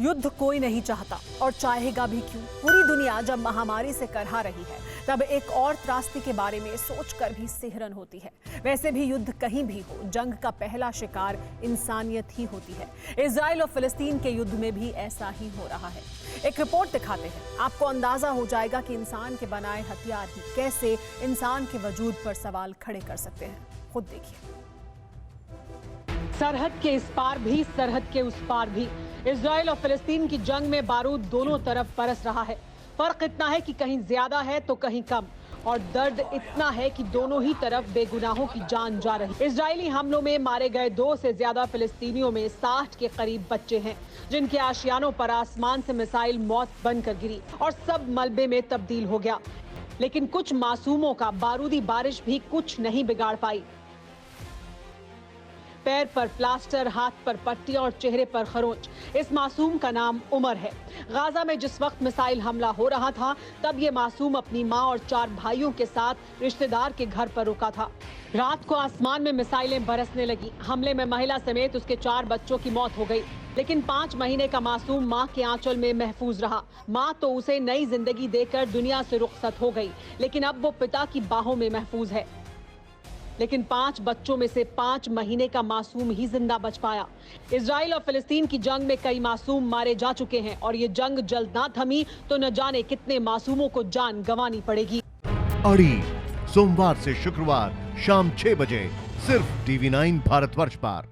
युद्ध कोई नहीं चाहता और चाहेगा भी क्यों। पूरी दुनिया जब महामारी से करहा रही है तब एक और त्रासदी के बारे में सोचकर भी सिहरन होती है। वैसे भी युद्ध कहीं भी हो, जंग का पहला शिकार इंसानियत ही होती है। इजराइल और फिलिस्तीन के युद्ध में भी ऐसा ही हो रहा है। एक रिपोर्ट दिखाते हैं, आपको अंदाजा हो जाएगा कि इंसान के बनाए हथियार ही कैसे इंसान के वजूद पर सवाल खड़े कर सकते हैं। खुद देखिए। सरहद के इस पार भी, सरहद के उस पार भी, इजराइल और फिलिस्तीन की जंग में बारूद दोनों तरफ बरस रहा है। फर्क इतना है कि कहीं ज्यादा है तो कहीं कम, और दर्द इतना है कि दोनों ही तरफ बेगुनाहों की जान जा रही। इजरायली हमलों में मारे गए 2 से ज्यादा फिलिस्तीनियों में 60 के करीब बच्चे हैं, जिनके आशियानों पर आसमान से मिसाइल मौत बनकर गिरी और सब मलबे में तब्दील हो गया। लेकिन कुछ मासूमों का बारूदी बारिश भी कुछ नहीं बिगाड़ पाई। पैर पर प्लास्टर, हाथ पर पट्टी और चेहरे पर खरोंच। इस मासूम का नाम उमर है। गाजा में जिस वक्त मिसाइल हमला हो रहा था, तब ये मासूम अपनी मां और 4 भाइयों के साथ रिश्तेदार के घर पर रुका था। रात को आसमान में मिसाइलें बरसने लगी। हमले में महिला समेत उसके 4 बच्चों की मौत हो गई, लेकिन 5 महीने का मासूम मां के आंचल में महफूज रहा। मां तो उसे नई जिंदगी देकर दुनिया से रुखसत हो गई, लेकिन अब वो पिता की बाहों में महफूज है। लेकिन 5 बच्चों में से 5 महीने का मासूम ही जिंदा बच पाया। इजराइल और फिलिस्तीन की जंग में कई मासूम मारे जा चुके हैं, और ये जंग जल्द ना थमी तो न जाने कितने मासूमों को जान गंवानी पड़ेगी। अड़ी सोमवार से शुक्रवार शाम 6 बजे सिर्फ TV9 भारतवर्ष पर।